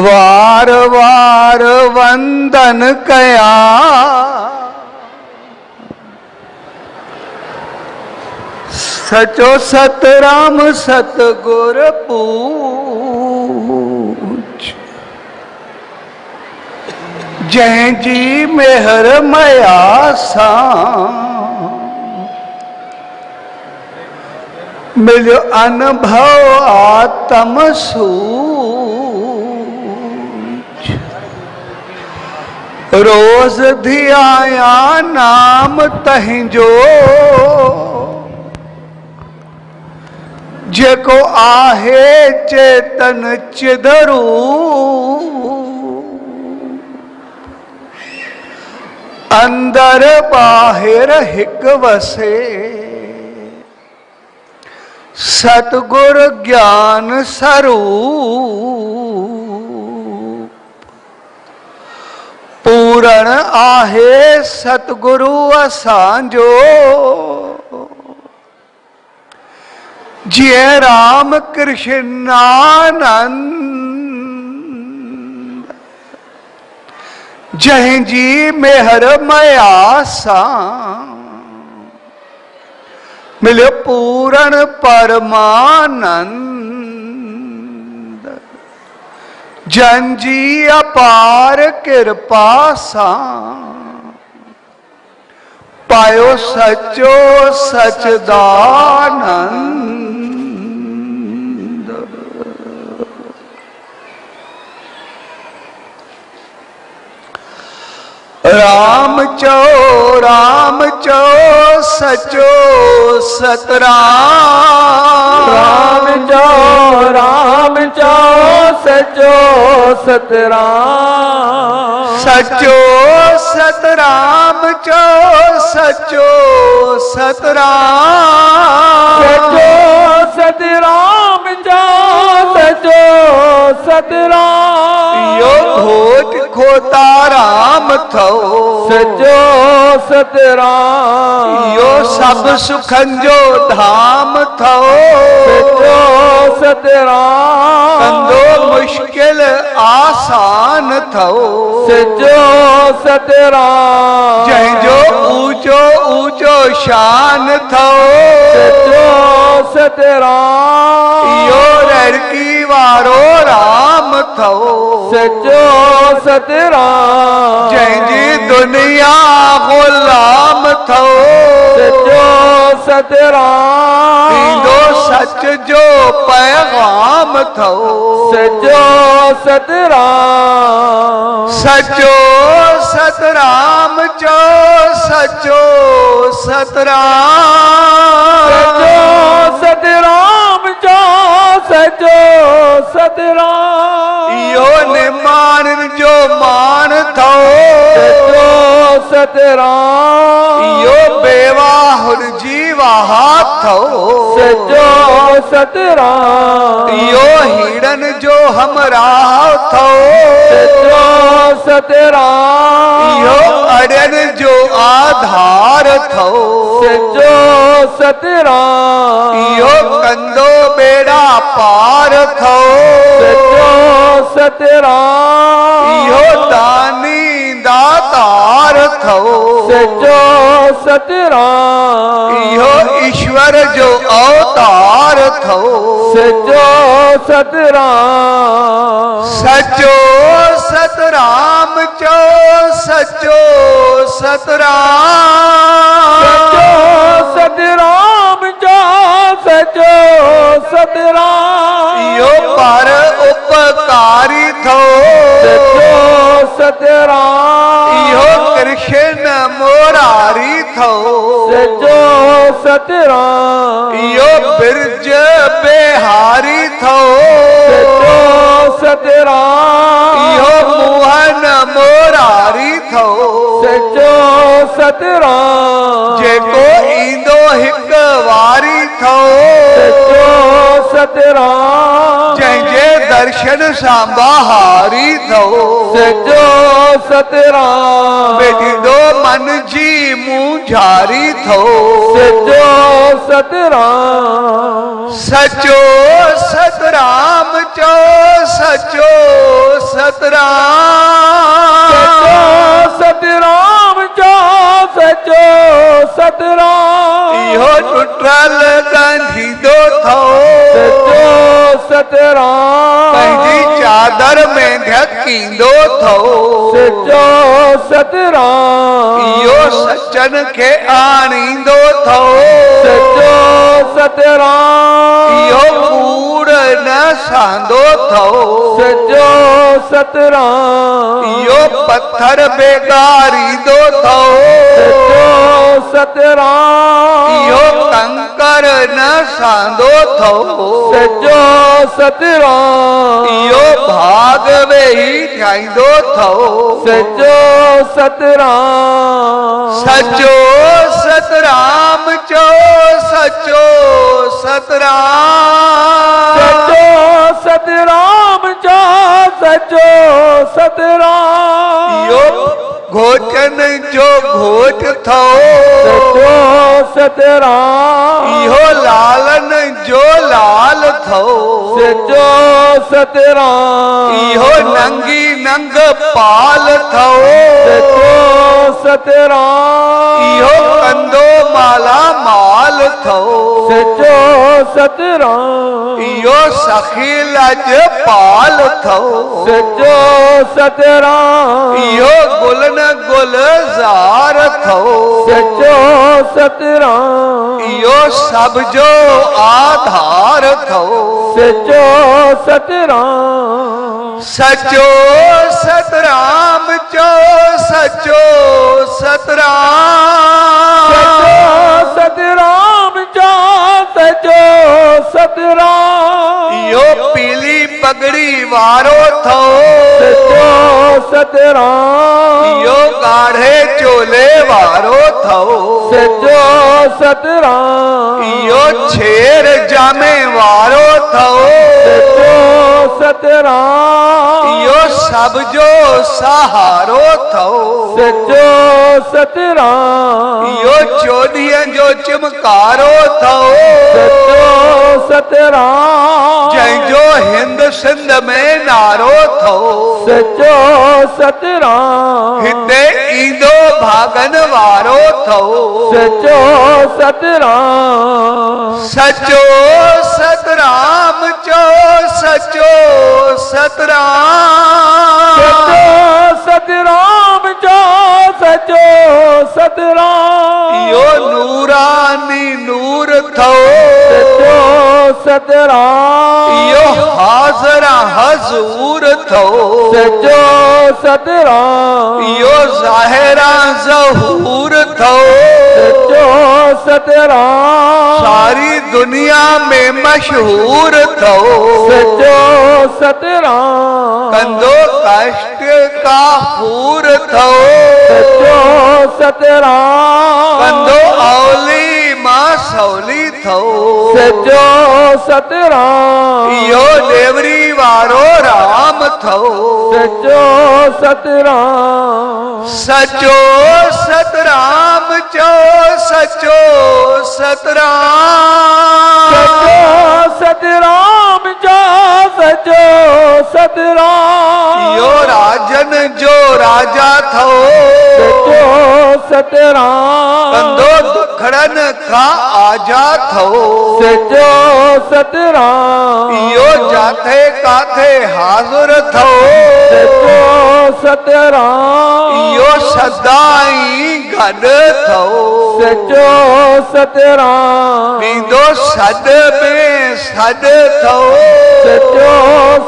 वार वार वंदन कया सचो सतराम सतगुर पूछ जय जी मेहर मया सा मिलो अनुभव आत्म सूझ रोज धियाया नाम तहिंजो जेको आहे चेतन चिदरू अंदर बाहिर हिक वसे सतगुर ज्ञान स्वरूप पूरण आहे सतगुरु असांजो जिय राम कृष्ण आनंद जय जी मेहर मया सा मिले पूरण परमानंद जन जी अपार कृपा सा पायो सचो सचदानंद। राम चो सचो सतराम राम चो सचो सतराम सचो सतराम चो सचो सतराम सचो सतराम चो सचो सतराम यो घोट खोता राम थो सचो सतराम यो सब सुखन जो धाम थो सचो सतराम कंदो मुश्किल आसान थो सचो सतराम जंहिंजो ऊंचो ऊंचो शान थो सचो सतराम यो रड़की वारो राम थो सचो सतराम जंहिंजी दुनिया गुलाम थो सचो सतराम ॾींदो सच जो पैगाम थो सचो सतराम सचो सतराम चो सचो सतराम सचो सतराम चो सचो सतराम यो निमान जो मान थो सचो सतराम यो बेवाहुर जी वाहा थो सचो सतराम यो हिरन जो हमरा थो सचो सतराम यो अड़न जो आधार थो सचो सतराम यो कंदो बेड़ा पार थो सचो सतराम यो दानी दातार थो सचो सतराम यो ईश्वर जो अवतार थो सचो सतराम सचो सतराम चो सचो सतराम सचो सतराम चो सचो सतराम यो पर उपकारी थो सचो सतराम यो कृष्ण मुरारी थो सचो सतराम यो बिरज बिहारी थो सचो सतराम यो मोहन मुरारी थो सचो सतराम जेको ईंदो हिक वारी थो सचो सतराम जंहिंजे दर्शन सां बहारी थो सचो सतराम बेठींदो मन जी मुंझारी थो सचो सतराम सचो सतराम चो सचो सतराम सचो सतराम जो सचो सतराम इहो टुटल गंढींदो थो सचो सतराम पंहिंजी चादर में ढकींदो थो सचो सतराम इहो सचन खे आणींदो थो सचो सतराम इहो कूड़ न सांदो थो सचो सतराम इहो पत्थर बेगारींदो थो सचो सतराम इहो कंकर न सांदो थो सचो सतराम इहो भाग वेही ठाहींदो थो सचो सतराम सचो सतराम चो सचो सतराम सचो सतराम जो सचो सतराम इहो घोटन जो घोट थो सचो सतराम इहो लालन जो लाल थो सचो सतराम इहो नंगी नंग पाल थो सचो सतराम इहो कंदो माला माल थो सचो सतराम इहो सखी लज पाल थो सचो सतराम इहो गुलन गुलज़ार थो सचो सतराम इहो सब जो आधार थो सचो सतराम सचो सतराम चो सचो सतराम सचो सतराम जो सचो सतराम इहो पीली पगड़ी वारो थो सचो सतराम इहो गाढ़े चोले वारो थो सचो सतराम इहो छेर जामे वारो थो सचो सतराम इहो सब जो सहारो थो सचो सतराम इहो चोॾीअ जो चिमकारो थो सचो सतराम जंहिंजो हिंद सिंध में नारो थो सचो सतराम हिते ईंदो भागन वारो थो सचो सतराम सचो सतराम चो सचो सतराम सचो सतराम जो सचो सतराम इहो नूरानी नूर थो सचो सतराम इहो हाज़रा हज़ूर थो सचो सतराम इहो ज़ाहिरा ज़हूर थो सचो सतराम सारी दुनिया में मशहूर थो सचो सतराम कंदो कष्ट का पूर थो सचो सतराम कंदो औली मां सौली थो सचो सतराम इहो देवरी वारो राम थो सचो सतराम सचो सतराम चो सचो सतराम सचो सतराम जो सचो सतराम इहो राजन जो राजा थो सचो सतराम कंदो दुखड़न खां आजा थो सचो सतराम इहो जाथे काथे हाज़ुर थो सचो सतराम इहो सदाई गॾु थो सचो सतराम ईंदो सॾ में सॾ थो सचो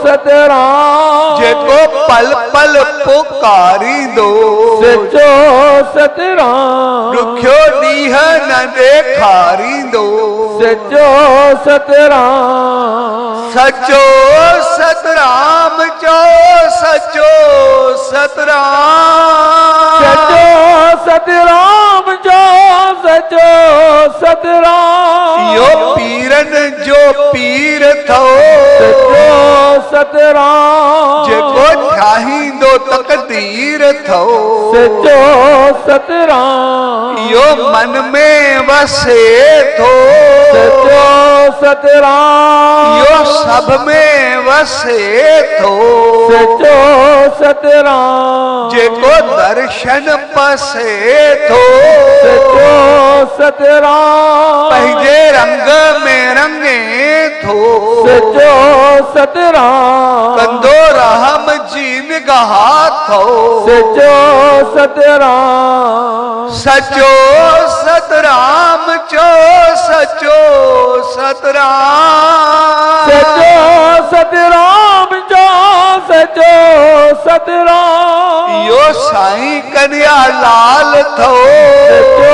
सतराम जेको पल पल पुकारींदो सचो सतराम ॾुखियो ॾींहुं न ॾेखारींदो सचो सतराम सचो सतराम चो सचो सतराम सचो सतराम जो सचो सतराम इहो पीर पीरन जो पीर थो सचो सतराम जेको ठाहींदो तकदीर थो सचो सतराम इहो मन में वसे थो सचो सतराम इहो सभ में वसे थो सचो सतराम जेको दर्शन पसे थो सचो सतराम पंहिंजे रंग में रंगे थो सचो सतराम कंदो रहम जी निगाह थो सचो सतराम सचो सतराम चो सचो सतराम सचो सतराम जो सचो सतराम इहो साईं कन्हैया लाल थो सचो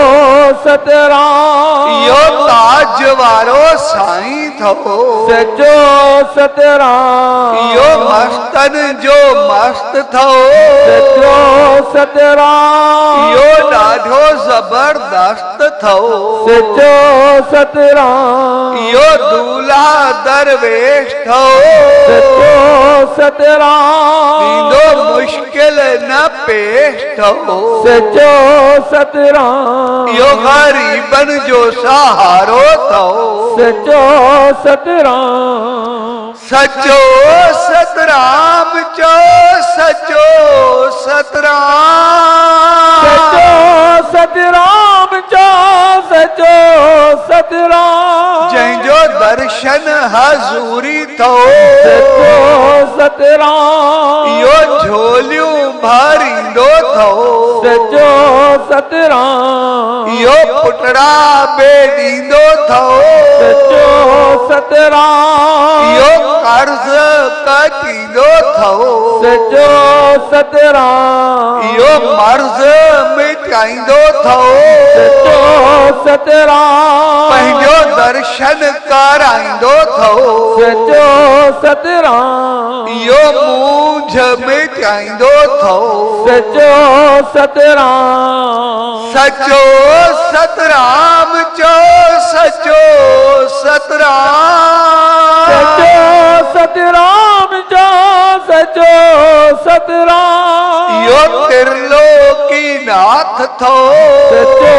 सतराम इहो ताज वारो साईं थो सचो सतराम इहो मस्तन जो मस्त थो सचो सतराम इहो ॾाढो ज़बरदस्त थो सचो सतराम इहो दूल्हा दरवेश थो सचो सतराम ईंदो मुश्किल न पेश थो सचो सतराम इहो ग़रीबन जो सहारो थो सचो सतराम सचो सतराम चो सचो सतराम सचो सतराम जो सचो सतराम जंहिंजो दर्शन हज़ूरी थो सचो सतराम इहो झोलियूं भरींदो थो सचो सतराम इहो पुटड़ा बे ॾींदो थो सचो सतराम इहो कर्ज़ कटींदो थो सचो सतराम इहो मर्ज़ मिटाईंदो थो सचो सतराम पंहिंजो दर्शन कराईंदो थो सचो सतराम इहो मूंझ मिटाईंदो थो सचो सतराम सचो सतराम चो सचो सतराम सचो सतराम जो सचो सतराम इहो त्रिलोकी नाथ थो सचो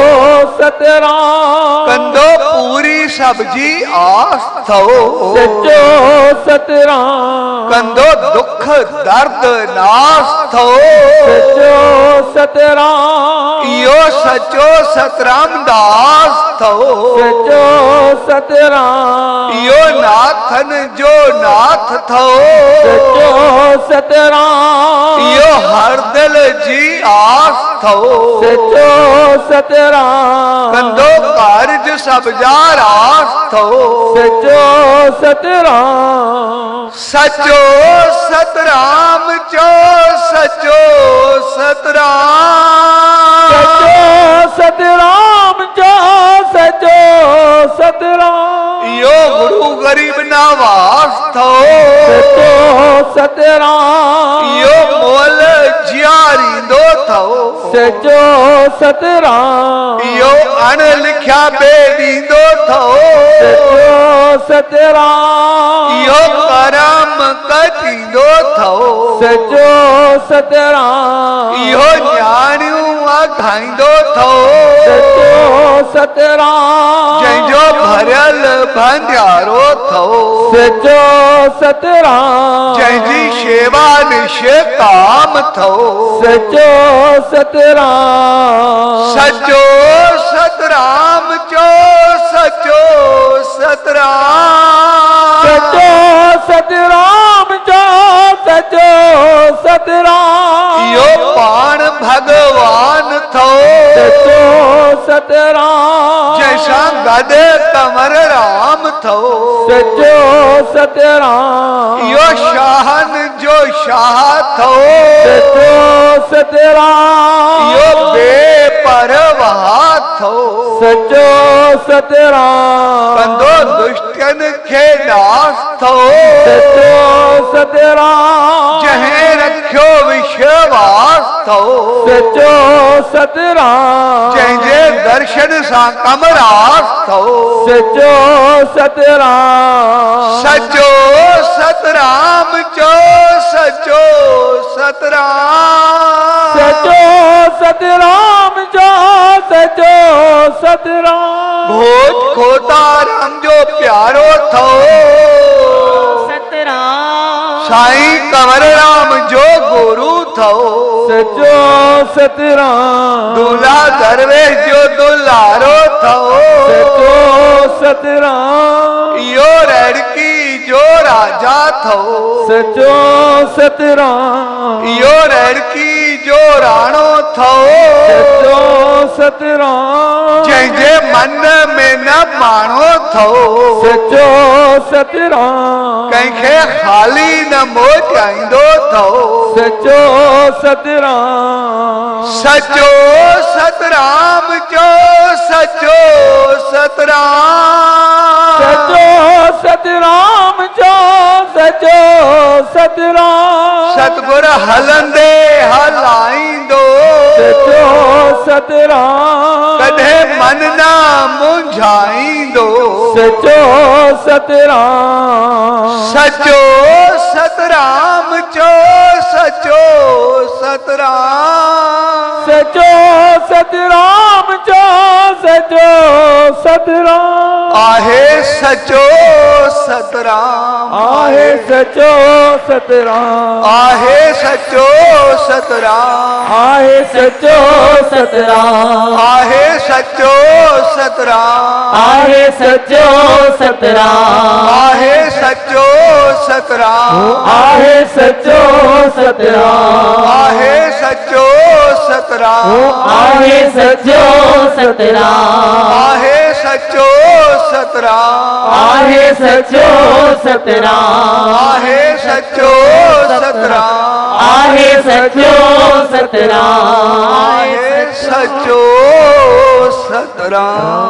सतराम कंदो पूरी सब्जी आस थो सचो सतराम कंदो दुख दर्द नास थो सचो सतराम इहो सचो सतराम दास थो सचो सतराम इहो नाथन जो नाथ थो सचो सतराम इहो हर दिल जी आस थो सचो सतराम कंदो कारज सब जा रास थो सचो सतराम सचो सतराम चो सचो सतराम सचो सतराम जो सचो सतराम इहो गुरु गरीब नवास थो सचो सतराम इहो मोल जियारींदो थो सचो सतराम इहो अण लिखिया बे ॾींदो थो सचो सतराम इहो करम कटींदो थो सचो सतराम इहो न्याणियूं अघाईंदो थो सचो सतराम जंहिंजो भरियल भंडारो थो सचो सतराम जंहिंजी शेवा निष्काम थो सचो सतराम सचो सतराम चो सचो सतराम सचो सतराम जो सचो सतराम इहो पाण भगवान थो सचो सतराम जैसा गद कंवर राम थो सचो सतराम इहो शाहन जो शाह थो सचो सतराम इहो बेपरवाह थो सचो सतराम कंदो दुष्ट दुष्टन खे नास थो सचो सतराम जहें रखियो विश्वास थो सचो सतराम जंहिंजे दर्शन सां कमरास थो सचो सतराम सचो सतराम चो सचो सतराम सचो सतराम जो सचो सतराम भोज खोता राम जो प्यारो थो सतराम साईं कंवर राम जो गुरु थो सचो सतराम दूल्हा दरवेश जो दुलारो थो सचो सतराम इहो रड़की जो राजा थो सचो सतराम इहो रड़की जो राणो थो सचो सतराम जंहिंजे मन में न माणो थो सचो सतराम कंहिंखे ख़ाली न मोटाईंदो थो सचो सतराम सचो सतराम चो सचो सतराम सचो सतराम जो सचो सतराम सतगुर हलंदे हलाईंदो सचो सतराम कॾहिं मन न मुंझाईंदो सचो सतराम सचो सतराम चो सचो सतराम सचो सतराम जो सचो सतराम आहे सचो सतराम आहे सचो सतराम आहे सचो सतराम आहे सचो सतराम आहे सचो सतराम आहे सचो सतराम आहे सचो सतराम आहे सचो सतराम आहे सचो सतराम आहे सचो सतराम आहे सचो सतराम आहे सचो सतराम आहे सचो सतराम आहे सचो सतराम आहे सचो सतराम